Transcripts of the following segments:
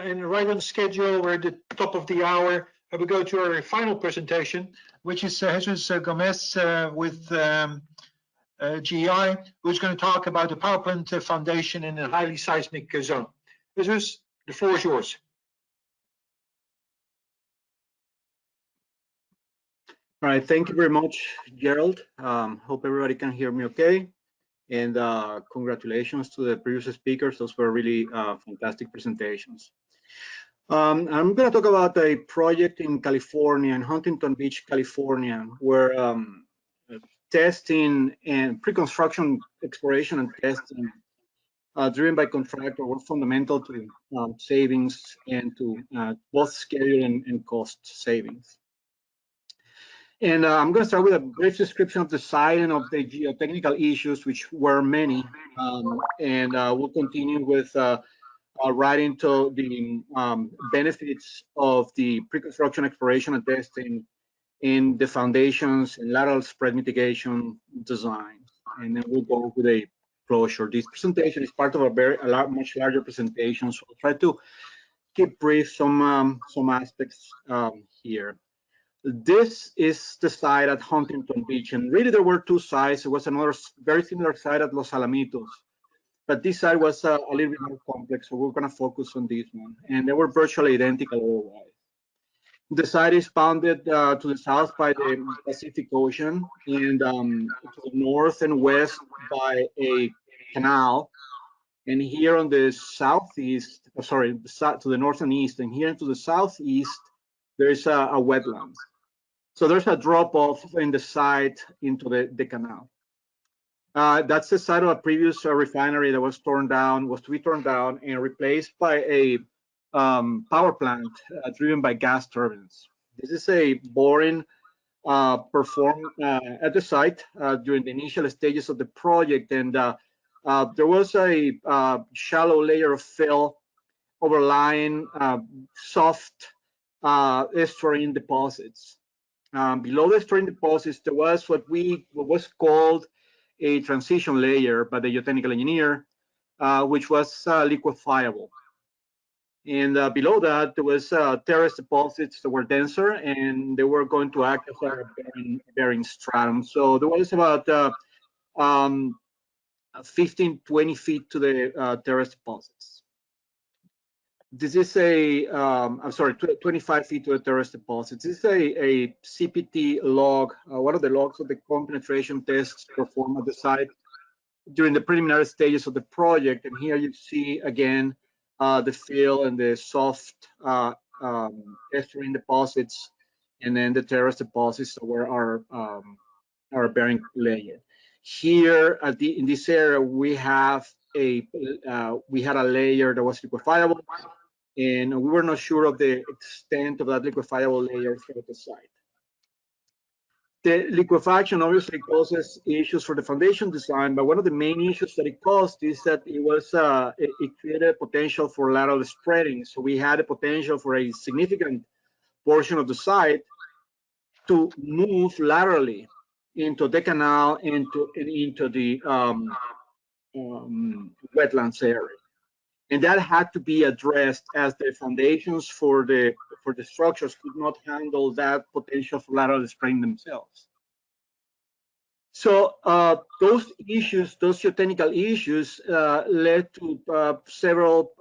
and right on schedule. We're at the top of the hour. We go to our final presentation, which is Jesus Gomez with GI, who's going to talk about the power plant foundation in a highly seismic zone. Jesus, the floor is yours. All right, thank you very much, Gerald. Hope everybody can hear me okay. And congratulations to the previous speakers. Those were really fantastic presentations. I'm going to talk about a project in California, in Huntington Beach, California, where testing and pre-construction exploration and testing driven by contractor were fundamental to savings and to both schedule and cost savings. And I'm going to start with a brief description of the site and of the geotechnical issues, which were many, and we'll continue with right into the benefits of the pre-construction exploration and testing in the foundations and lateral spread mitigation design. And then we'll go with a closure. This presentation is part of a much larger presentation, so I'll try to keep brief some aspects here. This is the site at Huntington Beach, and really there were two sites. There was another very similar site at Los Alamitos, but this site was a little bit more complex, so we're going to focus on this one. And they were virtually identical otherwise. The site is bounded to the south by the Pacific Ocean, and to the north and west by a canal. And here on the southeast, sorry, to the north and east, and here to the southeast, there is a wetlands. So there's a drop off in the site into the canal. That's the site of a previous refinery that was to be torn down and replaced by a power plant driven by gas turbines. This is a boring performed at the site during the initial stages of the project, and there was a shallow layer of fill overlying soft estuarine deposits. Below the estuarine deposits, there was what was called a transition layer by the geotechnical engineer, which was liquefiable. And below that, there was terrace deposits that were denser, and they were going to act as a bearing stratum. So there was about 15, 20 feet to the terrace deposits. This is I'm sorry, 25 feet to the terrace deposits. This is a CPT log, one of the logs of the penetration tests performed at the site during the preliminary stages of the project. And here you see again the fill and the soft estuarine deposits, and then the terrace deposits were our bearing layer. Here in this area, we had a layer that was liquefiable, and we were not sure of the extent of that liquefiable layer throughout the site. The liquefaction obviously causes issues for the foundation design, but one of the main issues that it caused is that it created a potential for lateral spreading. So we had a potential for a significant portion of the site to move laterally into the canal and into the wetlands area. And that had to be addressed, as the foundations for the structures could not handle that potential for lateral spreading themselves. So those geotechnical issues led to several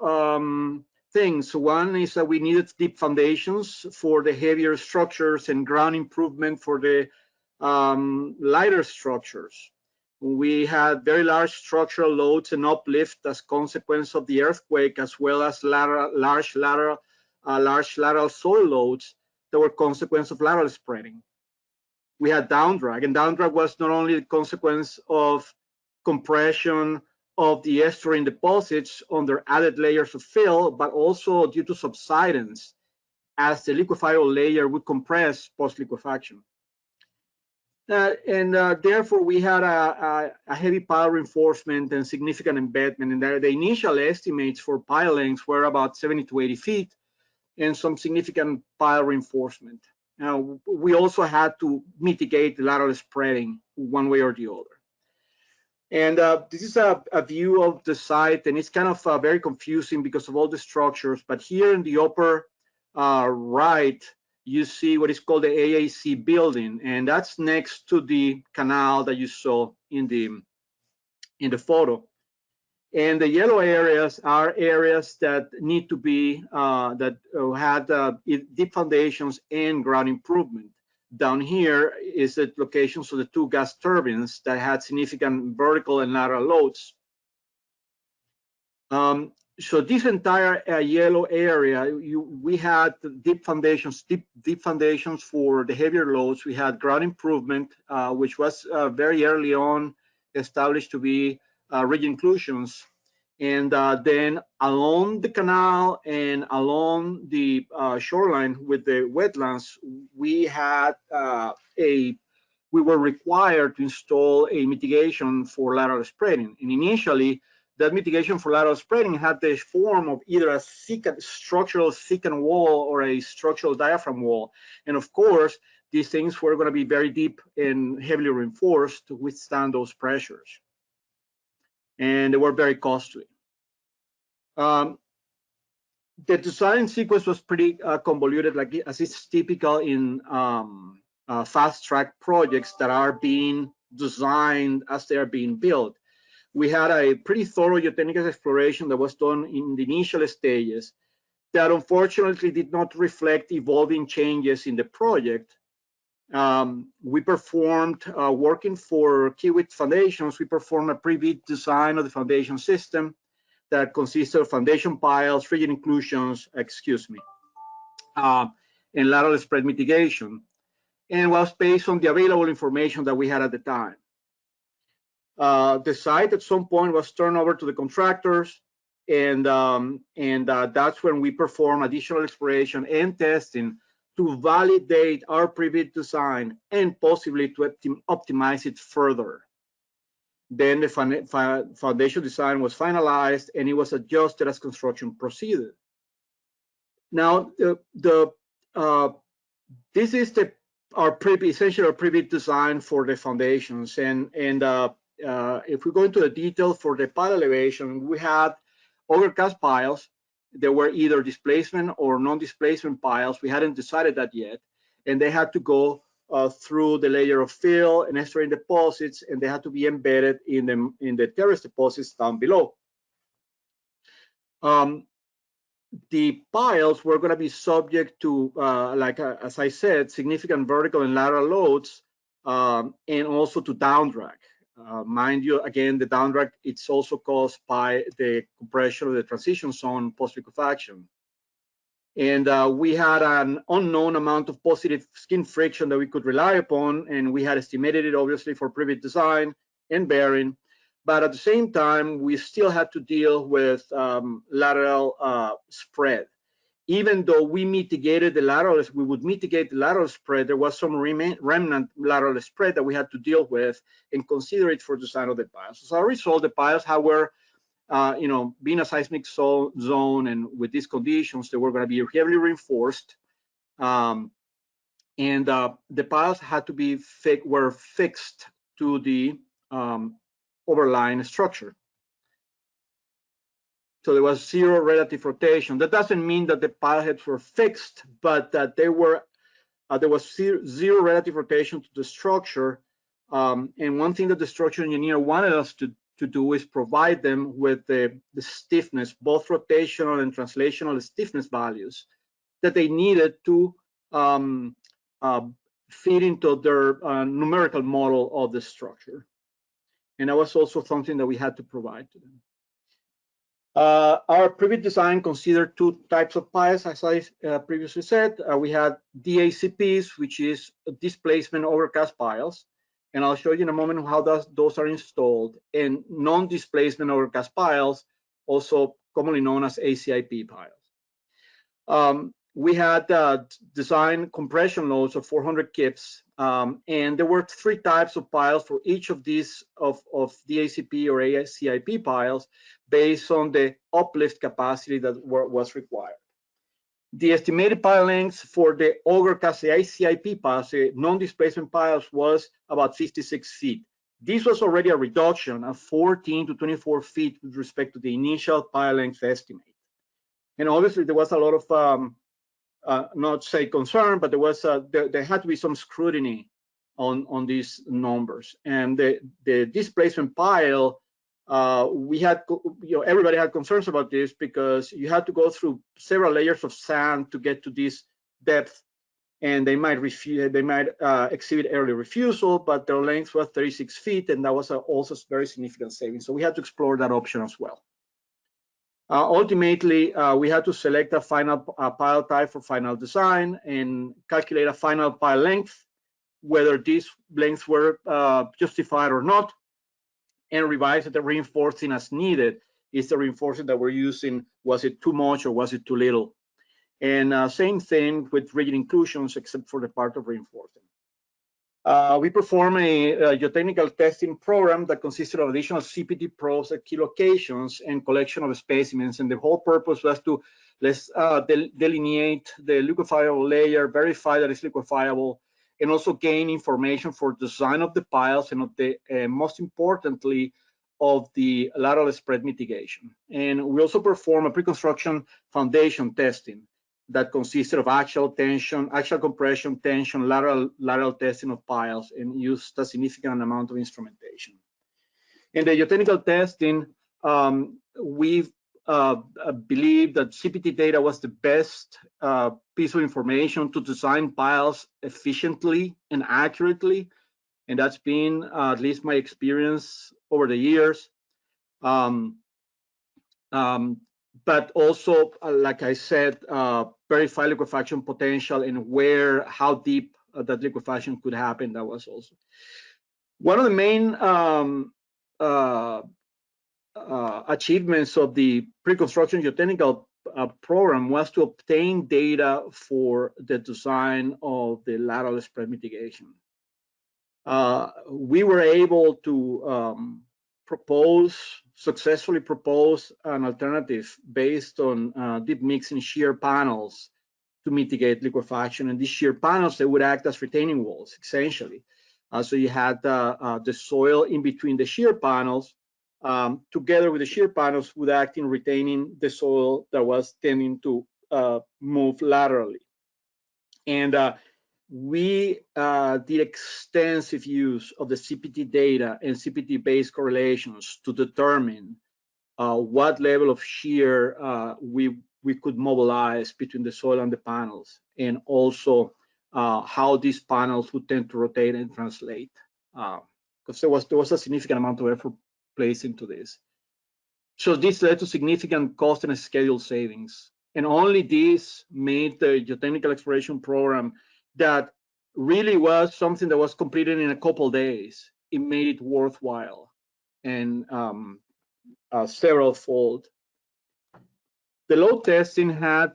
things. One is that we needed deep foundations for the heavier structures and ground improvement for the lighter structures. We had very large structural loads and uplift as consequence of the earthquake, as well as large lateral soil loads that were consequence of lateral spreading. We had downdrag, and downdrag was not only the consequence of compression of the estuarine deposits under added layers of fill, but also due to subsidence, as the liquefiable layer would compress post-liquefaction. Therefore, we had a heavy pile reinforcement and significant embedment. And the initial estimates for pile lengths were about 70 to 80 feet, and some significant pile reinforcement. Now, we also had to mitigate the lateral spreading one way or the other. And this is a view of the site, and it's kind of very confusing because of all the structures. But here in the upper right, you see what is called the AAC building, and that's next to the canal that you saw in the photo. And the yellow areas are areas that need to be had deep foundations and ground improvement. Down here is the locations of the two gas turbines that had significant vertical and lateral loads. So this entire yellow area, we had deep foundations for the heavier loads. We had ground improvement, which was very early on established to be ridge inclusions. And then along the canal and along the shoreline with the wetlands, we had we were required to install a mitigation for lateral spreading. And initially, that mitigation for lateral spreading had the form of either a structural thickened wall or a structural diaphragm wall. And of course, these things were going to be very deep and heavily reinforced to withstand those pressures. And they were very costly. The design sequence was pretty convoluted, like as is typical in fast track projects that are being designed as they are being built. We had a pretty thorough geotechnical exploration that was done in the initial stages that unfortunately did not reflect evolving changes in the project. We performed, working for Kiewit Foundations, we performed a pre-bid design of the foundation system that consists of foundation piles, rigid inclusions, and lateral spread mitigation, and was based on the available information that we had at the time. The site at some point was turned over to the contractors, and that's when we performed additional exploration and testing to validate our pre-bid design and possibly to optimize it further. Then the foundation design was finalized and it was adjusted as construction proceeded. Now, this is essentially our pre-bid design for the foundations. And if we go into the detail for the pile elevation, we had overcast piles. There were either displacement or non-displacement piles. We hadn't decided that yet. And they had to go through the layer of fill and estuarine deposits, and they had to be embedded in the terrace deposits down below. The piles were going to be subject to, as I said, significant vertical and lateral loads, and also to down drag. Mind you, again, the down drag, it's also caused by the compression of the transition zone post-liquefaction. And we had an unknown amount of positive skin friction that we could rely upon, and we had estimated it obviously for pre-bid design and bearing. But at the same time, we still had to deal with lateral spread. Even though we mitigated the lateral, we would mitigate the lateral spread, there was some remnant lateral spread that we had to deal with and consider it for design of the piles. So as a result, the piles, however, being a seismic zone and with these conditions, they were going to be heavily reinforced. And the piles had to be were fixed to the overlying structure. So there was zero relative rotation. That doesn't mean that the pile heads were fixed, but that there was zero relative rotation to the structure. And one thing that the structural engineer wanted us to do is provide them with the stiffness, both rotational and translational stiffness values that they needed to feed into their numerical model of the structure. And that was also something that we had to provide to them. Our pre-bid design considered two types of piles, as I previously said. We had DACPs, which is displacement overcast piles, and I'll show you in a moment how those are installed, and non-displacement overcast piles, also commonly known as ACIP piles. We had design compression loads of 400 kips, and there were three types of piles for each of these of DACP or ACIP piles based on the uplift capacity that was required. The estimated pile length for the overcast ACIP piles, the non-displacement piles, was about 56 feet. This was already a reduction of 14 to 24 feet with respect to the initial pile length estimate. And obviously there was a lot of, not say concern, but there had to be some scrutiny on these numbers. And the displacement pile, we had, everybody had concerns about this because you had to go through several layers of sand to get to this depth, and they might exhibit early refusal, but their length was 36 feet, and that was also very significant savings. So we had to explore that option as well. Ultimately, we had to select a final pile type for final design and calculate a final pile length, whether these lengths were justified or not, and revise the reinforcing as needed. Is the reinforcing that we're using, was it too much or was it too little? And same thing with rigid inclusions, except for the part of reinforcing. We perform a geotechnical testing program that consisted of additional CPT probes at key locations and collection of specimens. And the whole purpose was to delineate the liquefiable layer, verify that it's liquefiable, and also gain information for design of the piles and of the, most importantly, of the lateral spread mitigation. And we also perform a pre-construction foundation testing that consisted of axial tension, axial compression, tension, lateral testing of piles, and used a significant amount of instrumentation. In the geotechnical testing, we believe that CPT data was the best piece of information to design piles efficiently and accurately, and that's been at least my experience over the years. But also, like I said, verify liquefaction potential and how deep that liquefaction could happen. That was also one of the main achievements of the pre-construction geotechnical program was to obtain data for the design of the lateral spread mitigation. We were able to successfully propose an alternative based on deep mixing shear panels to mitigate liquefaction. And these shear panels, they would act as retaining walls, essentially. So you had the soil in between the shear panels, together with the shear panels, would act in retaining the soil that was tending to move laterally. And we did extensive use of the CPT data and CPT-based correlations to determine what level of shear we could mobilize between the soil and the panels, and also how these panels would tend to rotate and translate. Because there was a significant amount of effort placed into this. So this led to significant cost and schedule savings. And only this made the geotechnical exploration program, that really was something that was completed in a couple of days, it made it worthwhile and several-fold. The load testing had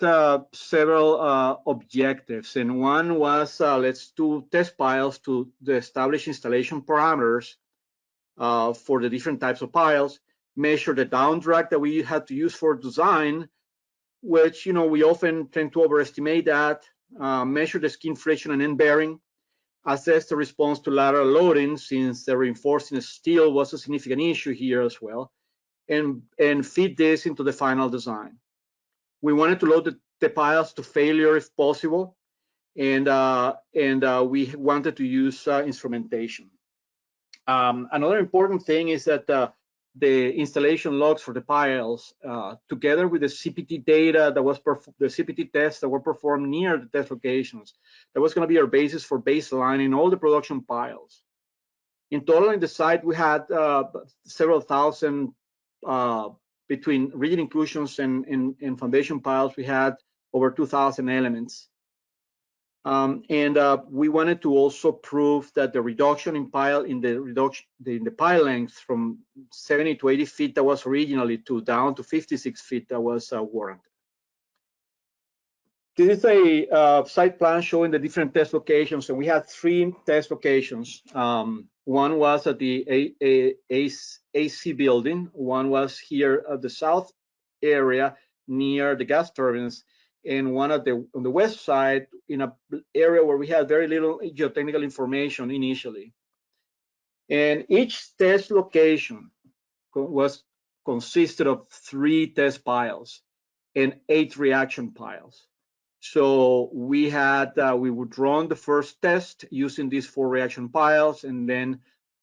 several objectives, and one was let's do test piles to establish installation parameters for the different types of piles, measure the down drag that we had to use for design, which we often tend to overestimate that, measure the skin friction and end bearing, assess the response to lateral loading, since the reinforcing steel was a significant issue here as well, and feed this into the final design. We wanted to load the piles to failure if possible, and we wanted to use instrumentation. Another important thing is that the installation logs for the piles, together with the CPT data that was the CPT tests that were performed near the test locations, that was going to be our basis for baselining all the production piles. In total, in the site, we had several thousand between rigid inclusions and foundation piles. We had over 2,000 elements. We wanted to also prove that the reduction in pile in the pile length from 70 to 80 feet that was originally down to 56 feet that was warranted. This is a site plan showing the different test locations, and we had 3 test locations. One was at the AC building. One was here at the south area near the gas turbines, and one on the west side in an area where we had very little geotechnical information initially. And each test location was consisted of 3 test piles and 8 reaction piles. So we would run the first test using these 4 reaction piles, and then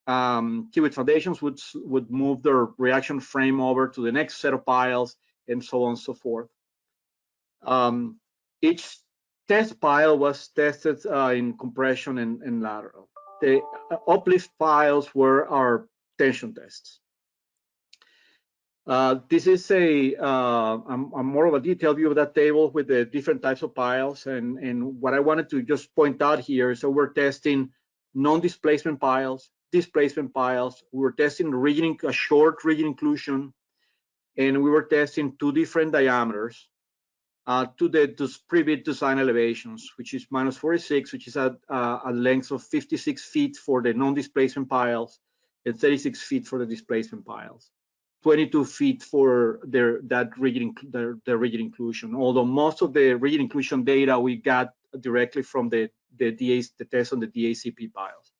Kiewit Foundations would move their reaction frame over to the next set of piles, and so on and so forth. Each test pile was tested in compression and lateral. The uplift piles were our tension tests. This is a more of a detailed view of that table with the different types of piles. And what I wanted to just point out here is that we're testing non-displacement piles, displacement piles. We were testing a short rigid inclusion, and we were testing 2 different diameters to the pre-bid design elevations, which is minus 46, which is a length of 56 feet for the non-displacement piles and 36 feet for the displacement piles. 22 feet for the rigid inclusion. Although most of the rigid inclusion data we got directly from the test on the DACP piles.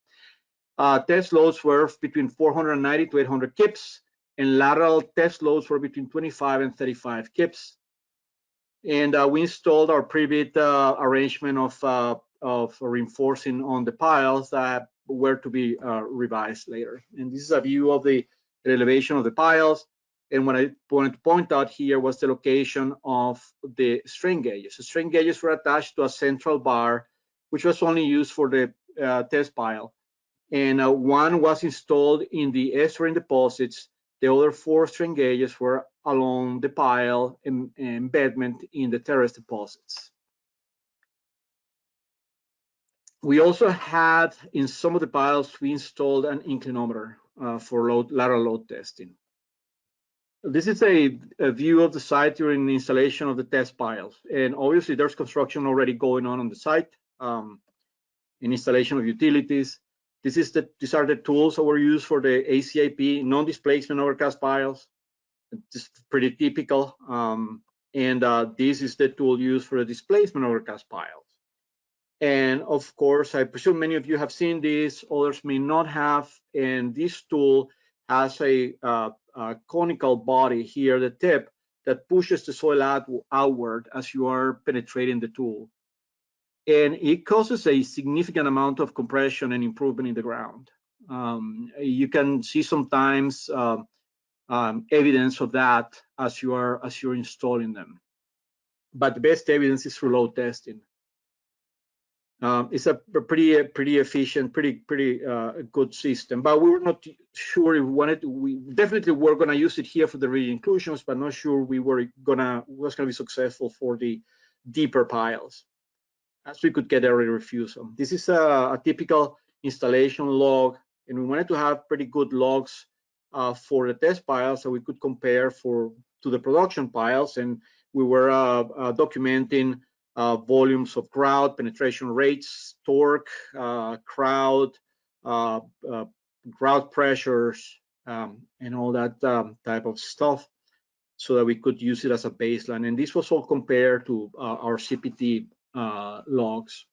Test loads were between 490 to 800 kips, and lateral test loads were between 25 and 35 kips. And we installed our pre-bid arrangement of reinforcing on the piles that were to be revised later. And this is a view of the elevation of the piles. And what I wanted to point out here was the location of the strain gauges. The strain gauges were attached to a central bar, which was only used for the test pile. And one was installed in the estuarine deposits. The other 4 strain gauges were along the pile and embedment in the terrace deposits. We also had, in some of the piles, we installed an inclinometer for lateral load testing. This is a view of the site during the installation of the test piles. And obviously there's construction already going on the site, in installation of utilities. These are the tools that were used for the ACIP non-displacement overcast piles. It's pretty typical. This is the tool used for the displacement overcast piles. And of course, I presume many of you have seen this, others may not have. And this tool has a conical body here, the tip, that pushes the soil outward as you are penetrating the tool. And it causes a significant amount of compression and improvement in the ground. You can see sometimes evidence of that as you're installing them. But the best evidence is through load testing. It's a pretty efficient, pretty good system. But we were not sure if we wanted to. We definitely were going to use it here for the rigid inclusions, but not sure we was gonna be successful for the deeper piles, as we could get early refusal. This is a typical installation log, and we wanted to have pretty good logs for the test piles so we could compare to the production piles, and we were documenting volumes of grout, penetration rates, torque, grout pressures, and all that type of stuff, so that we could use it as a baseline. And this was all compared to our CPT logs.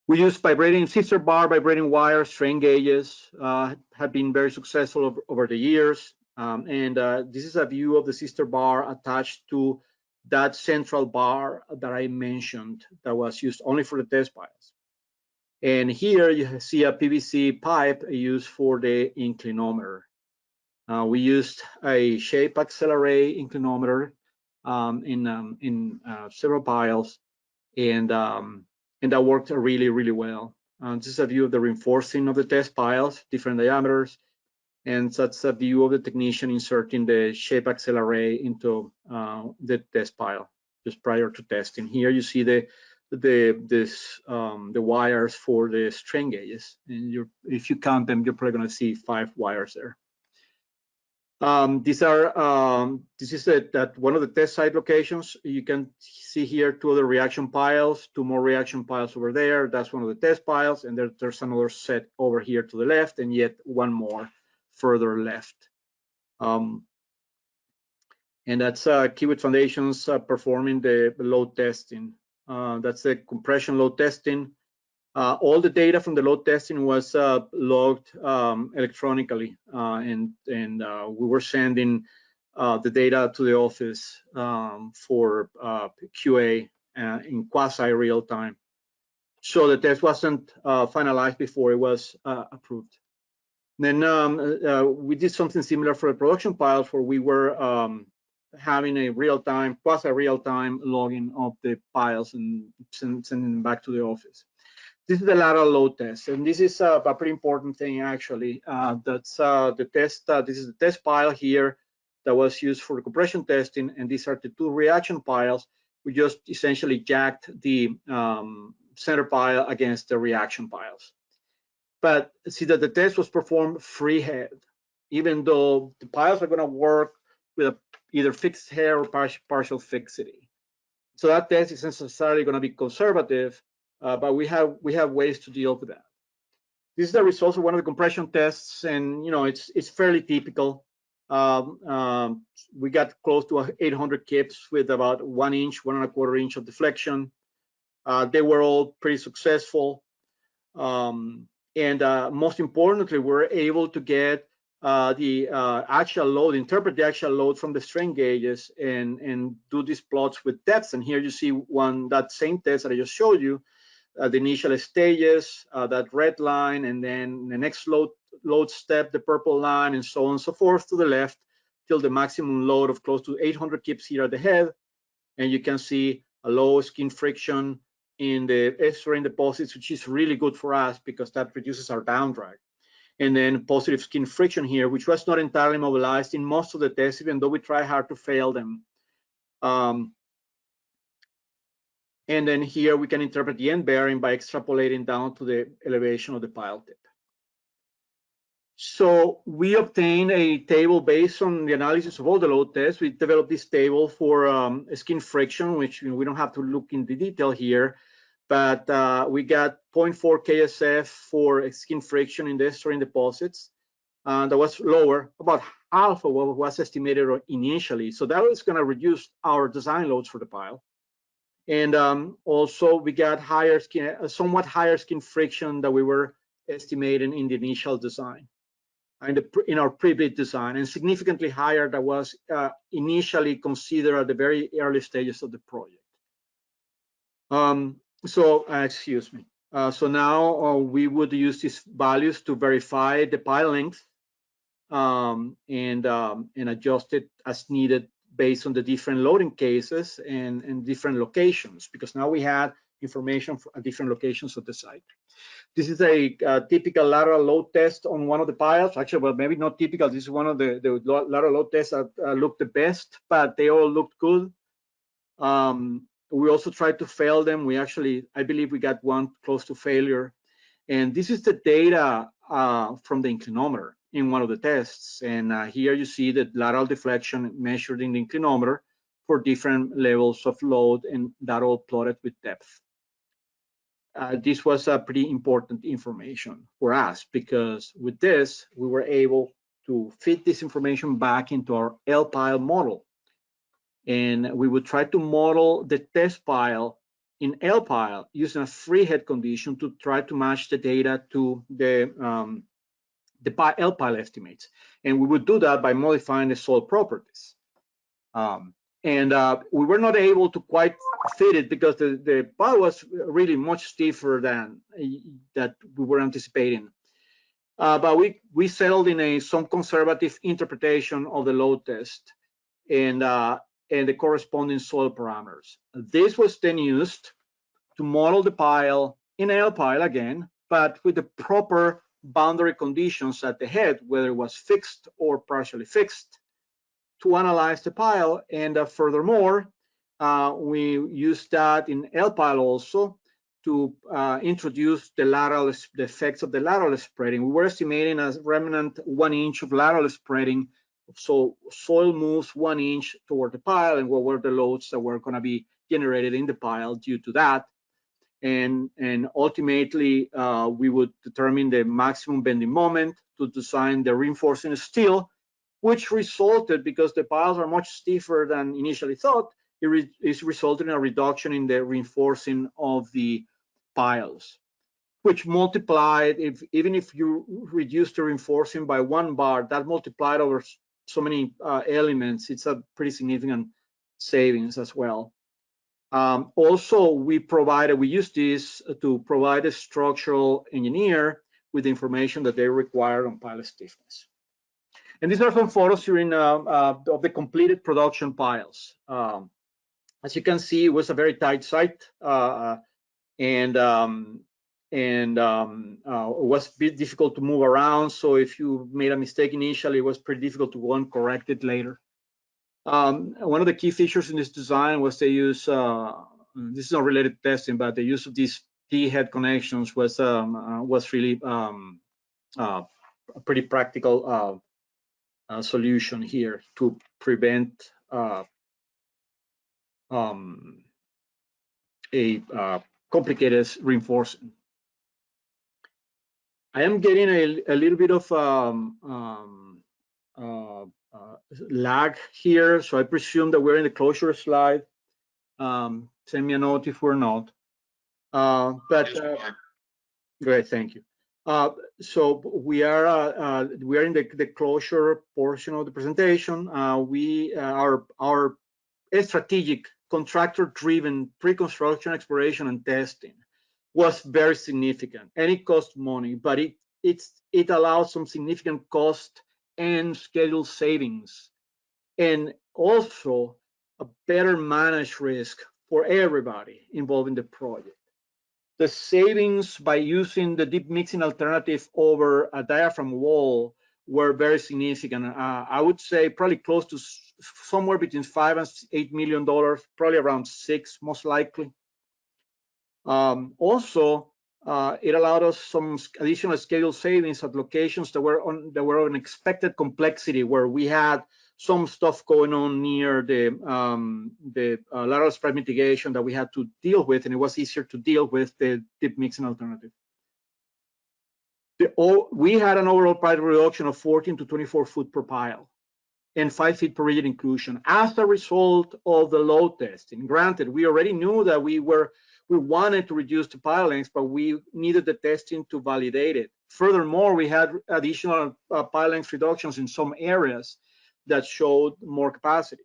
We use vibrating sister bar, vibrating wire, strain gauges, have been very successful over the years. This is a view of the sister bar attached to that central bar that I mentioned that was used only for the test piles. And here you see a PVC pipe used for the inclinometer. We used a shape accelerate inclinometer in several piles, and that worked really well. This is a view of the reinforcing of the test piles, different diameters, and that's a view of the technician inserting the shape accelerate into the test pile just prior to testing. Here you see the wires for the strain gauges, and if you count them, you're probably going to see 5 wires there. This is at one of the test site locations. You can see here 2 other reaction piles, 2 more reaction piles over there. That's one of the test piles, and there's another set over here to the left, and yet 1 more further left. And that's Kiewit Foundations performing the load testing. That's the compression load testing. All the data from the load testing was logged electronically, and we were sending the data to the office for QA in quasi real time. So the test wasn't finalized before it was approved. Then we did something similar for the production piles, where we were having a real-time, quasi real-time logging of the piles and sending them back to the office. This is the lateral load test, and this is a pretty important thing actually. That's the test. This is the test pile here that was used for the compression testing, and these are the two reaction piles. We just essentially jacked the center pile against the reaction piles. But see that the test was performed freehead, even though the piles are going to work with either fixed head or partial fixity. So that test is necessarily going to be conservative, but we have ways to deal with that. This is the results of one of the compression tests, and it's fairly typical. We got close to 800 kips with about 1 inch, 1¼ inch of deflection. They were all pretty successful. And most importantly, we're able to get the actual load, interpret the actual load from the strain gauges, and do these plots with depths. And here you see that same test that I just showed you, the initial stages, that red line, and then the next load step, the purple line, and so on and so forth to the left, till the maximum load of close to 800 kips here at the head. And you can see a low skin friction in the S-ring deposits, which is really good for us because that reduces our down drag. And then positive skin friction here, which was not entirely mobilized in most of the tests, even though we try hard to fail them. And then here we can interpret the end bearing by extrapolating down to the elevation of the pile tip. So we obtained a table based on the analysis of all the load tests. We developed this table for skin friction, which we don't have to look into detail here, but we got 0.4 KSF for skin friction in the S-ring deposits. That was lower, about half of what was estimated initially. So that was going to reduce our design loads for the pile. And also we got somewhat higher skin friction that we were estimating in the initial design, in our pre-bid design, and significantly higher that was initially considered at the very early stages of the project. Excuse me. So now we would use these values to verify the pile length and adjust it as needed based on the different loading cases and different locations, because now we had information at different locations of the site. This is a typical lateral load test on one of the piles. Actually, well, maybe not typical. This is one of the lateral load tests that looked the best, but they all looked good. We also tried to fail them. I believe we got one close to failure. And this is the data from the inclinometer in one of the tests. And here you see the lateral deflection measured in the inclinometer for different levels of load, and that all plotted with depth. This was pretty important information for us, because with this, we were able to fit this information back into our L-pile model. And we would try to model the test pile in L-pile using a free head condition to try to match the data to the L-pile estimates. And we would do that by modifying the soil properties. We were not able to quite fit it because the pile was really much stiffer than that we were anticipating. But we settled in some conservative interpretation of the load test and the corresponding soil parameters. This was then used to model the pile in L-pile again, but with the proper boundary conditions at the head, whether it was fixed or partially fixed, to analyze the pile. And furthermore, we used that in L-pile also to introduce the effects of the lateral spreading. We were estimating a remnant 1 inch of lateral spreading. So soil moves 1 inch toward the pile, and what were the loads that were going to be generated in the pile due to that. And ultimately, we would determine the maximum bending moment to design the reinforcing steel, which resulted, because the piles are much stiffer than initially thought, it resulted in a reduction in the reinforcing of the piles. which multiplied, even if you reduce the reinforcing by 1 bar, that multiplied over so many elements, it's a pretty significant savings as well. Also, we used this to provide a structural engineer with the information that they require on pilot stiffness. And these are some photos during of the completed production piles. As you can see, it was a very tight site, and it was a bit difficult to move around. So if you made a mistake initially, it was pretty difficult to go and correct it later. One of the key features in this design was they use, this is not related to testing, but the use of these T-head connections was really a pretty practical solution here to prevent a complicated reinforcing. I am getting a little bit of lag here, so I presume that we're in the closure slide. Send me a note if we're not. Great, thank you. So we are in the closure portion of the presentation. Our strategic contractor-driven pre-construction exploration and testing was very significant, and it cost money, but it allows some significant cost and schedule savings, and also a better managed risk for everybody involved in the project. The savings by using the deep mixing alternative over a diaphragm wall were very significant. I would say probably close to somewhere between $5 and $8 million, probably around 6 most likely. Also, it allowed us some additional schedule savings at locations that were on expected complexity, where we had some stuff going on near the lateral spread mitigation that we had to deal with, and it was easier to deal with the deep mixing alternative. We had an overall pipe reduction of 14 to 24 foot per pile and 5 feet per rigid inclusion as a result of the load testing. Granted, we already knew that we wanted to reduce the pile lengths, but we needed the testing to validate it. Furthermore, we had additional pile length reductions in some areas that showed more capacity.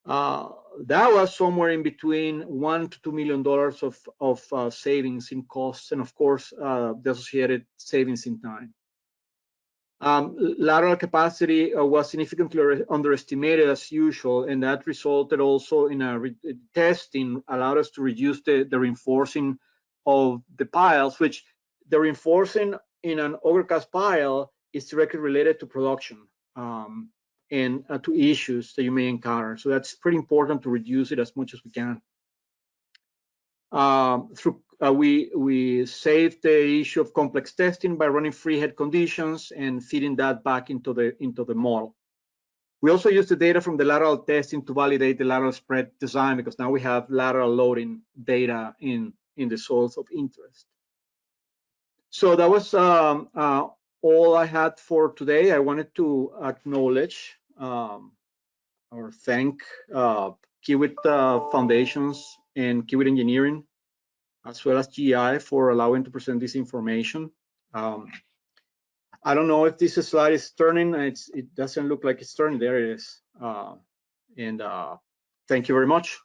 That was somewhere in between $1 to $2 million of savings in costs, and of course, the associated savings in time. Lateral capacity was significantly underestimated as usual, and that resulted also in testing allowed us to reduce the reinforcing of the piles, which the reinforcing in an overcast pile is directly related to production and to issues that you may encounter. So that's pretty important to reduce it as much as we can. We saved the issue of complex testing by running free head conditions and feeding that back into the model. We also used the data from the lateral testing to validate the lateral spread design, because now we have lateral loading data in the soils of interest. So that was all I had for today. I wanted to acknowledge or thank Kiewit Foundations and Kiewit Engineering, as well as GI, for allowing to present this information. I don't know if this slide is turning. It doesn't look like it's turning. There it is. Thank you very much.